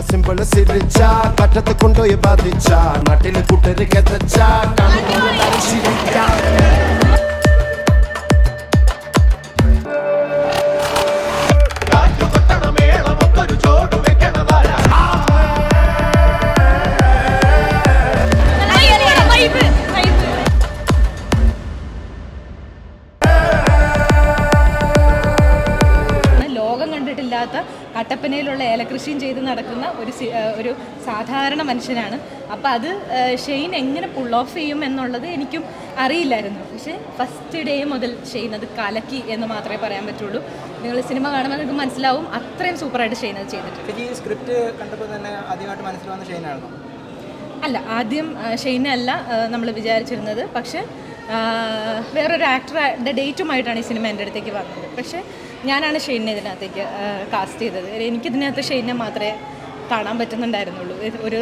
Simple സിരിച്ച കറ്റത്ത് കൊണ്ടുപോയി ബാധിച്ച നാട്ടിൽ കൂട്ടര് കെതച്ച കണ്ടിട്ടില്ലാത്ത കട്ടപ്പനയിലുള്ള ഏലകൃഷിയും ചെയ്ത് നടക്കുന്ന ഒരു സാധാരണ മനുഷ്യനാണ്. അപ്പോൾ അത് ഷെയ്ൻ എങ്ങനെ പുൾ ഓഫ് ചെയ്യും എന്നുള്ളത് എനിക്കും അറിയില്ലായിരുന്നു. പക്ഷേ ഫസ്റ്റ് ഡേ മുതൽ ഷെയ്ൻ അത് കലക്കി എന്ന് മാത്രമേ പറയാൻ പറ്റുള്ളൂ. നിങ്ങൾ സിനിമ കാണുമ്പോൾ നിങ്ങൾക്ക് മനസ്സിലാവും അത്രയും സൂപ്പറായിട്ട് ഷെയ്ൻ അത് ചെയ്തിട്ടുണ്ട്. ഈ സ്ക്രിപ്റ്റ് കണ്ടപ്പോൾ തന്നെ ആദ്യമായിട്ട് മനസ്സിൽ വന്ന ഷെയ്നാണോ? അല്ല, ആദ്യം ഷെയ്നെ അല്ല നമ്മൾ വിചാരിച്ചിരുന്നത്. പക്ഷേ വേറൊരു ആക്ടറുടെ ഡേറ്റുമായിട്ടാണ് ഈ സിനിമ എൻ്റെ അടുത്തേക്ക് വന്നത്. പക്ഷേ ഞാനാണ് ഷെയ്നെ ഇതിനകത്തേക്ക് കാസ്റ്റ് ചെയ്തത്. എനിക്കിതിനകത്ത് ഷെയ്നെ മാത്രമേ കാണാൻ പറ്റുന്നുണ്ടായിരുന്നുള്ളൂ. ഒരു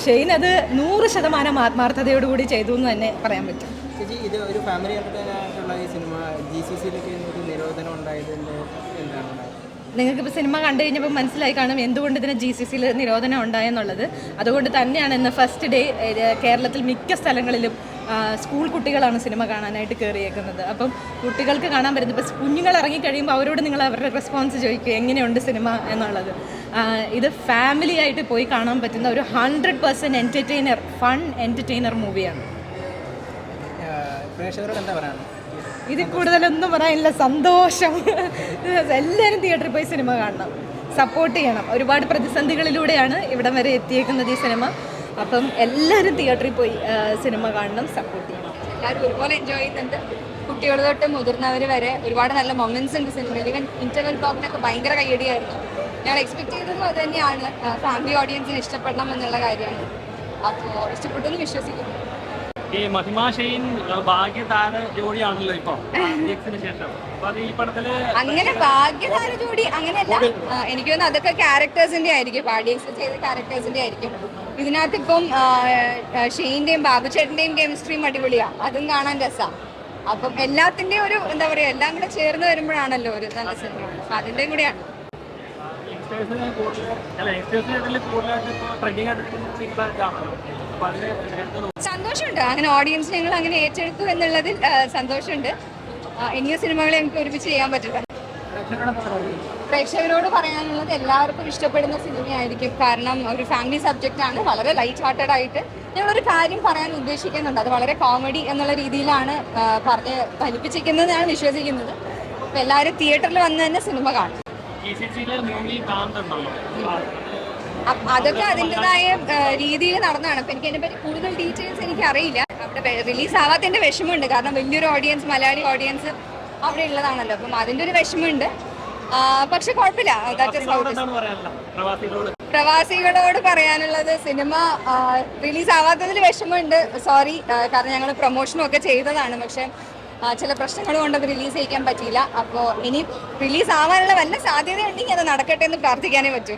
ഷെയ്ൻ അത് 100% ആത്മാർത്ഥതയോടുകൂടി ചെയ്തു എന്ന് തന്നെ പറയാൻ പറ്റും. ചേച്ചി, ഇത് ഒരു ഫാമിലി എൻ്റർടൈനായിട്ടുള്ള ഈ സിനിമ GCCയിലൊക്കെ ഒരു നിരോധനം ഉണ്ടായതിൻ്റെ എന്താണ്? നിങ്ങൾക്കിപ്പോൾ സിനിമ കണ്ടു കഴിഞ്ഞപ്പോൾ മനസ്സിലായി കാണും എന്തുകൊണ്ട് ഇതിന് GCCയിൽ നിരോധനം ഉണ്ടായെന്നുള്ളത്. അതുകൊണ്ട് തന്നെയാണ് ഇന്ന് ഫസ്റ്റ് ഡേ കേരളത്തിൽ മിക്ക സ്ഥലങ്ങളിലും സ്കൂൾ കുട്ടികളാണ് സിനിമ കാണാനായിട്ട് കയറിയേക്കുന്നത്. അപ്പം കുട്ടികൾക്ക് കാണാൻ പറ്റുന്നത് ഇപ്പോൾ കുഞ്ഞുങ്ങൾ ഇറങ്ങിക്കഴിയുമ്പോൾ അവരോട് നിങ്ങൾ അവരുടെ റെസ്പോൺസ് ചോദിക്കുക എങ്ങനെയുണ്ട് സിനിമ എന്നുള്ളത്. ഇത് ഫാമിലി ആയിട്ട് പോയി കാണാൻ പറ്റുന്ന ഒരു 100% ഫൺ എൻ്റർടൈനർ മൂവിയാണ്. പ്രേക്ഷകരോട് എന്താ പറയുക? ഇതിൽ കൂടുതലൊന്നും പറയാനില്ല. സന്തോഷം. എല്ലാവരും തിയേറ്ററിൽ പോയി സിനിമ കാണണം, സപ്പോർട്ട് ചെയ്യണം. ഒരുപാട് പ്രതിസന്ധികളിലൂടെയാണ് ഇവിടം വരെ എത്തിയേക്കുന്നത് ഈ സിനിമ. അപ്പം എല്ലാവരും തിയേറ്ററിൽ പോയി സിനിമ കാണണം, സപ്പോർട്ട് ചെയ്യണം. എല്ലാവരും ഒരുപോലെ എൻജോയ് ചെയ്യുന്നുണ്ട്. കുട്ടികൾ തൊട്ട് മുതിർന്നവർ വരെ ഒരുപാട് നല്ല മൊമെന്റ്സ് ഉണ്ട് സിനിമയിൽ. ഈവൻ ഇന്റർവെൽ ബ്ലോക്കിനൊക്കെ ഭയങ്കര കയ്യടിയായിരുന്നു. ഞങ്ങൾ എക്സ്പെക്ട് ചെയ്തതും അത് തന്നെയാണ്. ഫാമിലി ഓഡിയൻസിന് ഇഷ്ടപ്പെടണം എന്നുള്ള കാര്യമാണ്. അപ്പോൾ ഇഷ്ടപ്പെട്ടെന്ന് വിശ്വസിക്കുന്നു. ഈ മഹിമ ഷെയ്ൻ ഭാഗ്യതാര ജോഡിയാണല്ലോ ഇപ്പൊ ശേഷം. അങ്ങനെ ഭാഗ്യതാര ജോഡി അങ്ങനെയല്ല. എനിക്ക് തോന്നുന്നു അതൊക്കെ ക്യാരക്ടേഴ്സിന്റെ ആയിരിക്കും, പാഡിയക്സ് ചെയ്ത ക്യാരക്ടേഴ്സിന്റെ ആയിരിക്കും. ഇതിനകത്ത് ഇപ്പം ഷെയ്ന്റെയും ബാബുചേട്ടന്റെയും കെമിസ്ട്രിയും അടിപൊളിയാണ്, അതും കാണാൻ രസമാണ്. അപ്പം എല്ലാത്തിന്റെയും ഒരു എന്താ പറയാ, എല്ലാം കൂടെ ചേർന്ന് വരുമ്പോഴാണല്ലോ ഒരു നല്ല സിനിമ. അപ്പൊ അതിന്റെയും കൂടെയാണ്. സന്തോഷമുണ്ട് അങ്ങനെ ഓഡിയൻസ് ഞങ്ങൾ അങ്ങനെ ഏറ്റെടുത്തു എന്നുള്ളതിൽ സന്തോഷമുണ്ട്. ഇനിയ സിനിമകൾ ഞങ്ങൾക്ക് ഒരുമിച്ച് ചെയ്യാൻ പറ്റില്ല. പ്രേക്ഷകരോട് പറയാനുള്ളത് എല്ലാവർക്കും ഇഷ്ടപ്പെടുന്ന സിനിമയായിരിക്കും. കാരണം ഒരു ഫാമിലി സബ്ജക്റ്റാണ്, വളരെ ലൈറ്റ് ഹാർട്ടഡ് ആയിട്ട് ഞങ്ങളൊരു കാര്യം പറയാൻ ഉദ്ദേശിക്കുന്നുണ്ട്. അത് വളരെ കോമഡി എന്നുള്ള രീതിയിലാണ് പറഞ്ഞ് ഫലിപ്പിച്ചിരിക്കുന്നത് ഞാൻ വിശ്വസിക്കുന്നത്. അപ്പോൾ എല്ലാവരും തിയേറ്ററിൽ വന്ന് തന്നെ സിനിമ കാണും. അതൊക്കെ അതിൻ്റെതായ രീതിയിൽ നടന്നതാണ്. അപ്പം എനിക്ക് അതിനെപ്പറ്റി കൂടുതൽ ഡീറ്റെയിൽസ് എനിക്ക് അറിയില്ല. അവിടെ റിലീസ് ആവാത്തതിൻ്റെ വിഷമമുണ്ട്. കാരണം വലിയൊരു ഓഡിയൻസ്, മലയാളി ഓഡിയൻസ് അവിടെ ഉള്ളതാണല്ലോ. അപ്പം അതിൻ്റെ ഒരു വിഷമമുണ്ട്. പക്ഷെ കുഴപ്പമില്ല. പ്രവാസികളോട് പറയാനുള്ളത്, സിനിമ റിലീസ് ആവാത്തതിൽ വിഷമമുണ്ട്, സോറി. കാരണം ഞങ്ങൾ പ്രൊമോഷനും ഒക്കെ ചെയ്തതാണ്. പക്ഷെ ചില പ്രശ്നങ്ങൾ കൊണ്ട് അത് റിലീസ് ചെയ്യിക്കാൻ പറ്റിയില്ല. അപ്പോൾ ഇനി റിലീസ് ആവാനുള്ള വല്ല സാധ്യതയുണ്ടെങ്കിൽ അത് നടക്കട്ടെ എന്ന് പ്രാർത്ഥിക്കാനേ പറ്റൂ.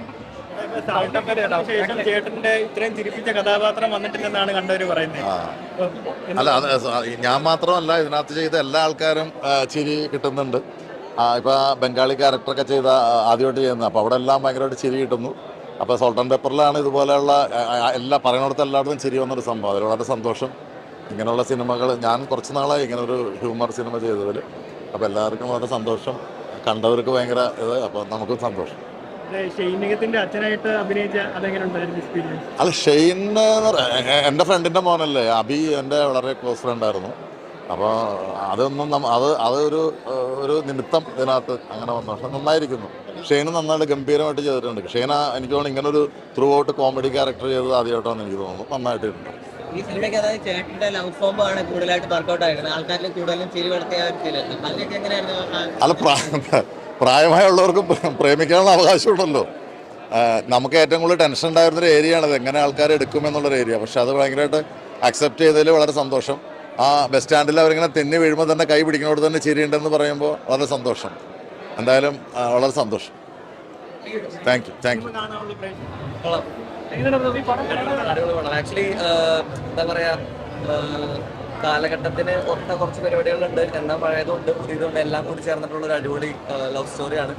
ചേട്ടന്റെ ഇത്രയും ചിരിപ്പിച്ച കഥാപാത്രം വന്നിട്ടില്ലെന്നാണ് കണ്ടവര് പറയുന്നത്. അല്ല, ഞാൻ മാത്രമല്ല, ഇതിനകത്ത് ചെയ്ത എല്ലാ ആൾക്കാരും ചിരി കിട്ടുന്നുണ്ട്. ഇപ്പോൾ ബംഗാളി ക്യാരക്ടറൊക്കെ ചെയ്ത ആദ്യമായിട്ട് ചെയ്യുന്നത്. അപ്പോൾ അവിടെ എല്ലാം ഭയങ്കരമായിട്ട് ചിരി കിട്ടുന്നു. അപ്പോൾ സോൾട്ട് ആൻഡ് പെപ്പറിലാണ് ഇതുപോലെയുള്ള എല്ലാ പറയുന്നിടത്ത് എല്ലായിടത്തും ചിരി വന്നൊരു സംഭവം. അതിൽ വളരെ സന്തോഷം. ഇങ്ങനെയുള്ള സിനിമകൾ ഞാൻ കുറച്ച് നാളായി ഇങ്ങനൊരു ഹ്യൂമർ സിനിമ ചെയ്തതിൽ. അപ്പോൾ എല്ലാവർക്കും വളരെ സന്തോഷം, കണ്ടവർക്ക് ഭയങ്കര ഇത്. അപ്പോൾ നമുക്കും സന്തോഷം. അച്ഛനായിട്ട് അഭിനയിച്ച അതെങ്ങനെയുണ്ടായിരുന്നു എക്സ്പീരിയൻസ്? അല്ല, ഷെയ്ൻ എൻ്റെ ഫ്രണ്ടിൻ്റെ മോനല്ലേ. അബി എൻ്റെ വളരെ ക്ലോസ് ഫ്രണ്ടായിരുന്നു. അപ്പോൾ അതൊന്നും അതൊരു നിമിത്തം ഇതിനകത്ത് അങ്ങനെ വന്നു. പക്ഷെ നന്നായിരിക്കുന്നു. ഷെയ്ന് നന്നായിട്ട് ഗംഭീരമായിട്ട് ചെയ്തിട്ടുണ്ട്. ഷെയ്ന എനിക്ക് തോന്നുന്നു ഇങ്ങനൊരു ത്രൂ ഔട്ട് കോമഡി ക്യാരക്ടർ ചെയ്തത് ആദ്യമായിട്ടാണെന്ന് എനിക്ക് തോന്നുന്നു. നന്നായിട്ടുണ്ട്. ഈ സിനിമയ്ക്ക് അതായത് ചേട്ടൻ്റെ ലവ് ഫോം ആണ് കൂടുതലായിട്ട് വർക്കൗട്ട് ആയിരുന്നത്. ആൾക്കാരിൽ കൂടുതലും ചിരി വളർത്തിയ അതിനൊക്കെ എങ്ങനെയായിരുന്നു? അല്ല, പ്രായമായുള്ളവർക്കും പ്രേമിക്കാനുള്ള അവകാശമുണ്ടല്ലോ. നമുക്ക് ഏറ്റവും കൂടുതൽ ടെൻഷൻ ഉണ്ടായിരുന്നൊരു ഏരിയയാണത്, എങ്ങനെ ആൾക്കാർ എടുക്കുമെന്നുള്ളൊരു ഏരിയ. പക്ഷെ അത് ഭയങ്കരമായിട്ട് അക്സെപ്റ്റ് ചെയ്തതിൽ വളരെ സന്തോഷം. ആ ബസ് സ്റ്റാൻഡിൽ അവരിങ്ങനെ തെന്നി വീഴുമ്പോൾ തന്നെ കൈ പിടിക്കുന്നതോട് തന്നെ ചിരിയുണ്ടെന്ന് പറയുമ്പോൾ വളരെ സന്തോഷം. എന്തായാലും വളരെ സന്തോഷം. Thank you. ആക്ച്വലി എന്താ പറയാ, കാലഘട്ടത്തിന് ഒത്ത കുറച്ച് പരിപാടികളുണ്ട്. എന്നാൽ പഴയതുകൊണ്ട് പുതിയതുകൊണ്ട് എല്ലാം കൂടി ചേർന്നിട്ടുള്ള ഒരു അടിപൊളി ലവ് സ്റ്റോറിയാണ്.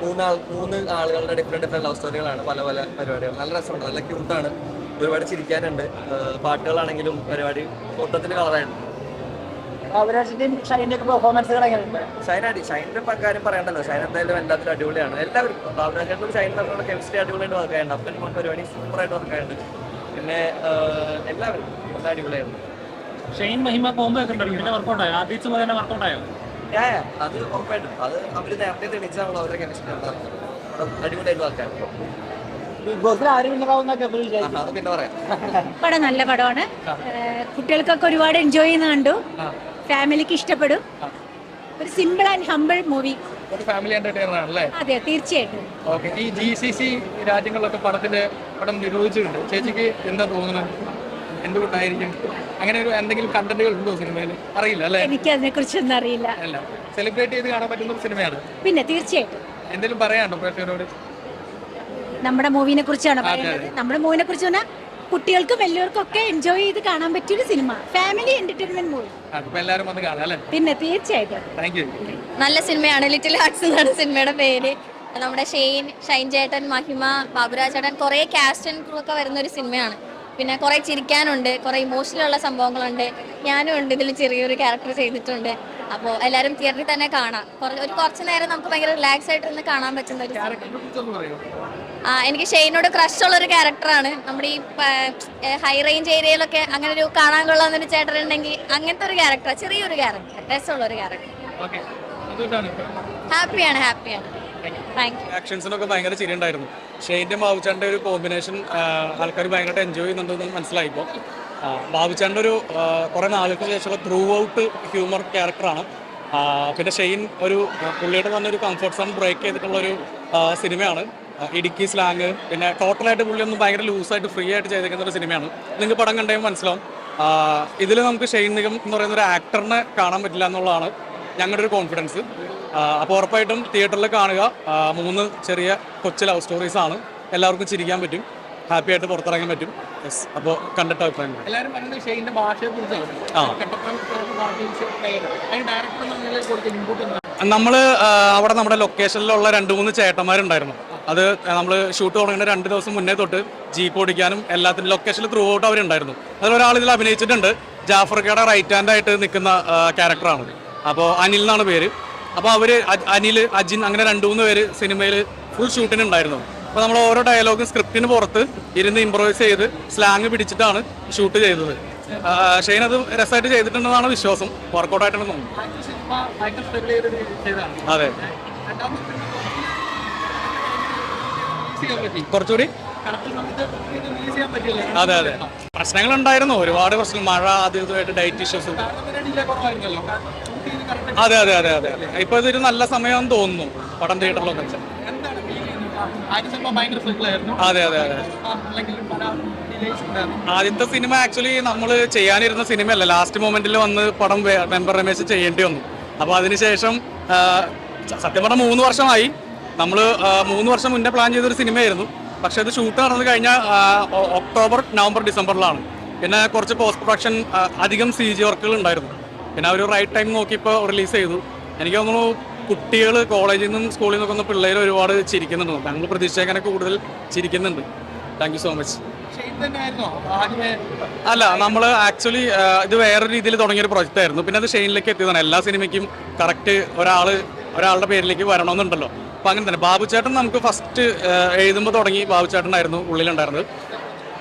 മൂന്ന് ആളുകളുടെ ഡിഫറെൻറ്റ് ലവ് സ്റ്റോറികളാണ്, പല പല പരിപാടികൾ. നല്ല രസമുണ്ട്, നല്ല ക്യൂട്ടാണ്, ഒരുപാട് ചിരിക്കാനുണ്ട്. പാട്ടുകളാണെങ്കിലും പരിപാടി മൊത്തത്തിൽ കളറായിട്ടുണ്ട്. ഷൈനിന്റെ കാര്യം പറയണ്ടല്ലോ, ഷൈൻ എന്തായാലും എല്ലാത്തിലും അടിപൊളിയാണ്. എല്ലാവരും ബാബുരാജേട്ടനും ഷൈൻ തമ്മിലുള്ള കെമിസ്ട്രി അടിപൊളിയായിട്ട് വർക്കായുണ്ട്. അപ്പം പരിപാടി സൂപ്പറായിട്ട് വർക്കായുണ്ട്. പിന്നെ എല്ലാവരും നല്ല അടിപൊളിയായിരുന്നു. ഷെയ്ൻ മഹിമ കോമ്പോ ഒക്കെ ഉണ്ടല്ലോ, പിന്നെ വർക്കൗട്ടായോ? ആദ്യത്തെ പോലെ തന്നെ വർക്കൗട്ടായോ? അത് ഉറപ്പായിട്ടും അത് അവർ നേരത്തെ തെളിയിച്ചാണല്ലോ അവരുടെ കെമിസ്ട്രി അടിപൊളിയായിട്ട് വർക്കാണ്. അത് പിന്നെ പറയാം. പടം നല്ല പടമാണ്. കുട്ടികൾക്കൊക്കെ ഒരുപാട് എൻജോയ് ചെയ്യുന്ന കണ്ടു. ഫാമിലിക്ക് ഇഷ്ടപ്പെടും. ഒരു സിമ്പിൾ ആൻഡ് ഹമ്പിൾ മൂവി. ഒരു ഫാമിലി എന്റർടൈനർ ആണല്ലേ? അതെ, തീർച്ചയായിട്ടും. ഓക്കെ. ഈ GCC രാജ്യങ്ങളിലൊക്കെ പടം നിരോധിച്ചിട്ടുണ്ട്. ചേച്ചിക്ക് എന്താ തോന്നുന്നത്? എന്തുകൊണ്ടായിരിക്കും അങ്ങനെ ഒരു എന്തെങ്കിലും കണ്ടന്റുകൾ ഉണ്ടോ സിനിമയിൽ? അറിയില്ല അല്ലേ? എനിക്ക് അതിനെ കുറിച്ചൊന്നും അറിയില്ല. അല്ല, സെലിബ്രേറ്റ് ചെയ്ത് കാണാൻ പറ്റുന്ന ഒരു സിനിമയാണ്. പിന്നെ തീർച്ചയായിട്ടും എന്തെങ്കിലും പറയാനുണ്ടോ പ്രേക്ഷകരോട്? നമ്മുടെ മൂവിനെ കുറിച്ചാണ് പറയുന്നത്. നമ്മുടെ മൂവിനെ കുറിച്ച് പറഞ്ഞാൽ കുട്ടികൾക്കും വലിയവർക്കും ഒക്കെ എൻജോയ് ചെയ്ത് കാണാൻ പറ്റിയൊരു സിനിമ, ഫാമിലി എന്റർടൈൻമെന്റ് മൂവി. എല്ലാവരും വന്ന് കാണാം അല്ലേ? പിന്നെ തീർച്ചയായിട്ടും. Thank you. നല്ല സിനിമയാണ്. ലിറ്റിൽ ഹാർട്സ് എന്നാണ് സിനിമയുടെ പേര്. നമ്മുടെ ഷൈൻ ചേട്ടൻ, മഹിമ, ബാബുരാജ് ചേട്ടൻ, കുറേ കാസ്റ്റ് ആൻഡ് ക്രൂ ഒക്കെ വരുന്ന ഒരു സിനിമയാണ്. പിന്നെ കുറേ ചിരിക്കാനുണ്ട്, കുറേ ഇമോഷണൽ ഉള്ള സംഭവങ്ങളുണ്ട്. ഞാനും ഉണ്ട് ഇതിൽ ചെറിയൊരു ക്യാരക്ടർ ചെയ്തിട്ടുണ്ട്. അപ്പോൾ എല്ലാവരും തിയേറ്ററിൽ തന്നെ കാണാം. കുറച്ച് നേരം നമുക്ക് ഭയങ്കര റിലാക്സ് ആയിട്ട് ഇരുന്ന് കാണാൻ പറ്റുന്ന ഒരു എനിക്ക് ഷെയ്നോട് ക്രഷ് ഉള്ളൊരു ക്യാരക്ടറാണ്. നമ്മുടെ ഈ ഹൈ റേഞ്ച് ഏരിയയിലൊക്കെ അങ്ങനെ ഒരു കാണാൻ കൊള്ളാവുന്നൊരു ചേട്ടൻ ഉണ്ടെങ്കിൽ അങ്ങനത്തെ ഒരു ക്യാരക്ടർ, ചെറിയൊരു ക്യാരക്ടർ, രസമുള്ളൊരു ക്യാരക്ടർ. ഹാപ്പിയാണ്. Thank you. ആക്ഷൻസിനൊക്കെ ഭയങ്കര ചിരിയുണ്ടായിരുന്നു. ഷെയ്ൻ്റെ ബാബുചാൻ്റെ ഒരു കോമ്പിനേഷൻ ആൾക്കാർ ഭയങ്കരമായിട്ട് എൻജോയ് ചെയ്യുന്നുണ്ടെന്ന് മനസ്സിലായിപ്പോൾ. ബാബുചാൻ്റെ ഒരു കുറേ നാളുകൾക്ക് ശേഷമുള്ള ത്രൂ ഔട്ട് ഹ്യൂമർ ക്യാരക്ടറാണ്. പിന്നെ ഷെയ്ൻ ഒരു പുള്ളിയുടെ തന്നെ ഒരു കംഫർട്ട് സോൺ ബ്രേക്ക് ചെയ്തിട്ടുള്ളൊരു സിനിമയാണ്. ഇടുക്കി സ്ലാങ്, പിന്നെ ടോട്ടലായിട്ട് പുള്ളി ഒന്ന് ഭയങ്കര ലൂസായിട്ട് ഫ്രീ ആയിട്ട് ചെയ്തേക്കുന്ന ഒരു സിനിമയാണ്. നിങ്ങൾക്ക് പടം കണ്ടുകഴിയുമ്പോൾ മനസ്സിലാവും. ഇതിൽ നമുക്ക് ഷെയ്ൻ നിഗം എന്ന് പറയുന്ന ഒരു ആക്ടറിനെ കാണാൻ പറ്റില്ല എന്നുള്ളതാണ് ഞങ്ങളുടെ ഒരു കോൺഫിഡൻസ്. അപ്പോൾ ഉറപ്പായിട്ടും തിയേറ്ററിൽ കാണുക. 3 ചെറിയ കൊച്ചു ലവ് സ്റ്റോറീസ് ആണ്. എല്ലാവർക്കും ചിരിക്കാൻ പറ്റും, ഹാപ്പി ആയിട്ട് പുറത്തിറങ്ങാൻ പറ്റും. യെസ്, അപ്പോൾ കണ്ടിട്ട് അഭിപ്രായം. നമ്മൾ അവിടെ നമ്മുടെ ലൊക്കേഷനിലുള്ള 2-3 ചേട്ടന്മാരുണ്ടായിരുന്നു. അത് നമ്മൾ ഷൂട്ട് തുടങ്ങുന്ന 2 ദിവസം മുന്നേ തൊട്ട് ജീപ്പ് ഓടിക്കാനും എല്ലാത്തിനും ലൊക്കേഷനിൽ ത്രൂ ഔട്ട് അവരുണ്ടായിരുന്നു. അതിലൊരാൾ ഇതിൽ അഭിനയിച്ചിട്ടുണ്ട്. ജാഫർക്കയുടെ റൈറ്റ് ഹാൻഡ് ആയിട്ട് നിൽക്കുന്ന ക്യാരക്ടറാണ്. അപ്പോൾ അനിൽ എന്നാണ് പേര്. അപ്പോൾ അവർ അനിൽ, അജിൻ അങ്ങനെ 2-3 പേര് സിനിമയിൽ ഫുൾ ഷൂട്ടിനുണ്ടായിരുന്നു. അപ്പോൾ നമ്മൾ ഓരോ ഡയലോഗും സ്ക്രിപ്റ്റിന് പുറത്ത് ഇരുന്ന് ഇംപ്രവൈസ് ചെയ്ത് സ്ലാങ് പിടിച്ചിട്ടാണ് ഷൂട്ട് ചെയ്തത്. ഷെയ്ൻ അത് രസമായിട്ട് ചെയ്തിട്ടുണ്ടെന്നാണ് വിശ്വാസം. വർക്കൗട്ടായിട്ടാണ് തോന്നുന്നു. അതെ, കുറച്ചുകൂടി അതെ പ്രശ്നങ്ങളുണ്ടായിരുന്നു. ഒരുപാട് പ്രശ്നങ്ങൾ, മഴ, ആദ്യമായിട്ട് ഡയറ്റ് ഇഷ്യൂസ്. അതെ. ഇപ്പൊ ഇതൊരു നല്ല സമയമാണെന്ന് തോന്നുന്നു പടം തിയേറ്ററിലൊക്കെ. അതെ. ആദ്യത്തെ സിനിമ ആക്ച്വലി നമ്മൾ ചെയ്യാനിരുന്ന സിനിമയല്ല. ലാസ്റ്റ് മൊമെന്റിൽ വന്ന് പടം മെമ്പർ രമേശ് ചെയ്യേണ്ടി വന്നു. അപ്പോൾ അതിനുശേഷം സത്യം പറഞ്ഞാൽ 3 വർഷമായി. നമ്മൾ 3 വർഷം മുന്നേ പ്ലാൻ ചെയ്തൊരു സിനിമയായിരുന്നു. പക്ഷെ അത് ഷൂട്ട് നടന്നത് കഴിഞ്ഞ ഒക്ടോബർ, നവംബർ, ഡിസംബറിലാണ്. പിന്നെ കുറച്ച് പോസ്റ്റ് പ്രൊഡക്ഷൻ, അധികം CG വർക്കുകൾ ഉണ്ടായിരുന്നു. പിന്നെ അവർ റൈറ്റ് ടൈം നോക്കി ഇപ്പോൾ റിലീസ് ചെയ്തു. എനിക്ക് തോന്നുന്നു കുട്ടികൾ കോളേജിൽ നിന്നും സ്കൂളിൽ നിന്നൊക്കെ ഒന്ന് പിള്ളേർ ഒരുപാട് ചിരിക്കുന്നുണ്ട്. ഞങ്ങൾ പ്രതീക്ഷിച്ചേക്കാനൊക്കെ കൂടുതൽ ചിരിക്കുന്നുണ്ട്. Thank you so much. അല്ല, നമ്മൾ ആക്ച്വലി ഇത് വേറൊരു രീതിയിൽ തുടങ്ങിയൊരു പ്രൊജക്റ്റ് ആയിരുന്നു. പിന്നെ അത് ഷെയ്നിലേക്ക് എത്തിയതാണ്. എല്ലാ സിനിമയ്ക്കും കറക്റ്റ് ഒരാളുടെ പേരിലേക്ക് വരണമെന്നുണ്ടല്ലോ. അപ്പോൾ അങ്ങനെ തന്നെ ബാബുചേട്ടൻ നമുക്ക് ഫസ്റ്റ് എഴുതുമ്പോൾ തുടങ്ങി ബാബുചേട്ടനായിരുന്നു ഉള്ളിലുണ്ടായിരുന്നത്.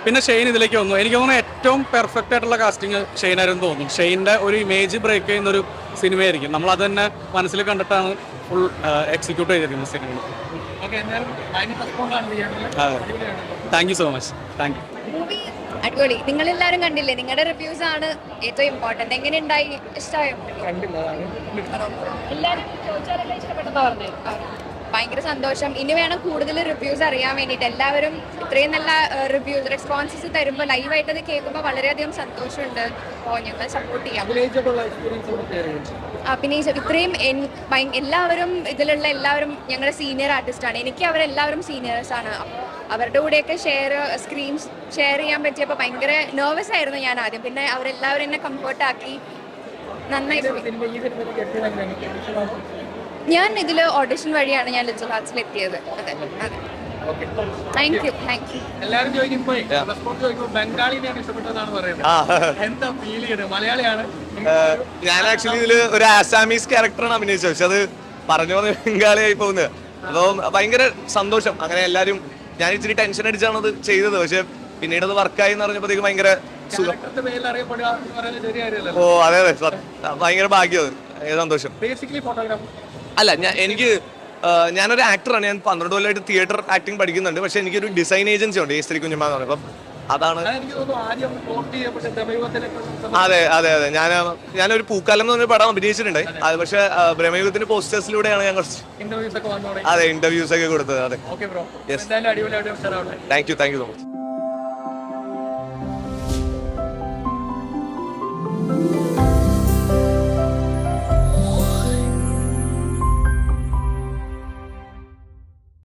പിന്നെ ഷെയ്ൻ ഇതിലേക്ക് വന്നു. എനിക്ക് തോന്നുന്നു ഏറ്റവും പെർഫെക്റ്റ് ആയിട്ടുള്ള കാസ്റ്റിംഗ് ഷെയ്നായിരുന്നു തോന്നുന്നു. ഷെയ്ൻ്റെ ഒരു ഇമേജ് ബ്രേക്ക് ചെയ്യുന്ന ഒരു സിനിമയായിരിക്കും. നമ്മൾ അത് തന്നെ മനസ്സിൽ കണ്ടിട്ടാണ് ഫുൾ എക്സിക്യൂട്ട് ചെയ്തിരിക്കുന്നത് cinema. Thank you so much. Thank you. Movie അടിപൊളി. നിങ്ങളെല്ലാവരും കണ്ടില്ലേ? നിങ്ങളുടെ റിവ്യൂസ് ആണ് ഏറ്റവും ഇമ്പോർട്ടൻറ്റ്. എങ്ങനെ ഉണ്ടായി? ഇഷ്ടമായോ? എല്ലാവരും ചോദിച്ചാലൊക്കെ ഇഷ്ടപ്പെട്ടതാ പറഞ്ഞത്. ഭയങ്കര സന്തോഷം. ഇനി വേണം കൂടുതൽ റിവ്യൂസ് അറിയാൻ വേണ്ടിയിട്ട്. എല്ലാവരും ഇത്രയും നല്ല റിവ്യൂസ്, റെസ്പോൺസസ് തരുമ്പോൾ ലൈവായിട്ട് അത് കേൾക്കുമ്പോൾ വളരെയധികം സന്തോഷമുണ്ട്. അപ്പോൾ ഞങ്ങൾ സപ്പോർട്ട് ചെയ്യാം. അഭിനയിച്ച ഇത്രയും എല്ലാവരും ഇതിലുള്ള എല്ലാവരും ഞങ്ങളുടെ സീനിയർ ആർട്ടിസ്റ്റാണ്. എനിക്ക് അവരെല്ലാവരും സീനിയേഴ്സാണ്. അപ്പോൾ അവരുടെ കൂടെയൊക്കെ സ്ക്രീൻ ഷെയർ ചെയ്യാൻ പറ്റിയപ്പോൾ ഭയങ്കര നെർവസ് ആയിരുന്നു ഞാൻ ആദ്യം. പിന്നെ അവരെല്ലാവരും എന്നെ കംഫർട്ടാക്കി. നന്നായി ഞാൻ ഇതിൽ ഓഡിഷൻ വഴിയാണ് ഞാൻ ലിറ്റിൽ ഹാർട്സിൽ എത്തിയത്. അതെ അതെ. Thank you. എല്ലാവരും ചോദിക്കുമ്പോൾ റെസ്പോൺസ് ചോദിക്കുമ്പോൾ ബംഗാളിനെയാണ് ഇഷ്ടപ്പെട്ടതെന്നാണ് പറയുന്നത്. എന്താ ഫീൽ ചെയ്യുന്നത്? മലയാളിയാണ്. ഞാൻ ആക്ച്വലി ഇതിൽ ഒരു ആസാമീസ് ക്യാരക്ടറാണ് അഭിനയിച്ചത്, പക്ഷെ അത് പറഞ്ഞു പോലെ ബംഗാളിയായി പോകുന്നത്. അപ്പോൾ ഭയങ്കര സന്തോഷം. അങ്ങനെ എല്ലാവരും, ഞാൻ ഇച്ചിരി ടെൻഷൻ അടിച്ചാണ് അത് ചെയ്തത്, പക്ഷെ പിന്നീട് അത് വർക്കായി എന്ന് പറഞ്ഞപ്പോഴത്തേക്ക് ഭയങ്കര സുഖം. ഓ അതെ അതെ, ഭയങ്കര ഭാഗ്യം, അത് സന്തോഷം. അല്ല, ഞാനൊരു ആക്ടറാണ്. ഞാൻ 12 കൊല്ലമായിട്ട് തിയേറ്റർ ആക്ടിങ് പഠിക്കുന്നുണ്ട്. പക്ഷെ എനിക്കൊരു ഡിസൈൻ ഏജൻസി ഉണ്ട്, ശ്രീ കുഞ്ഞമ്മ എന്ന് പറയുന്നത്. അപ്പം അതാണ്. അതെ അതെ അതെ, ഞാനൊരു പൂക്കാലം എന്ന് പറഞ്ഞ പടം അഭിനയിച്ചിട്ടുണ്ട്. അത് പക്ഷെ ബ്രഹ്മയുഗത്തിന്റെ പോസ്റ്റേഴ്സിലൂടെയാണ് ഞാൻ കുറച്ച് ഇന്റർവ്യൂസ് ഒക്കെ കൊടുത്തത്. അതെ. Thank you so much.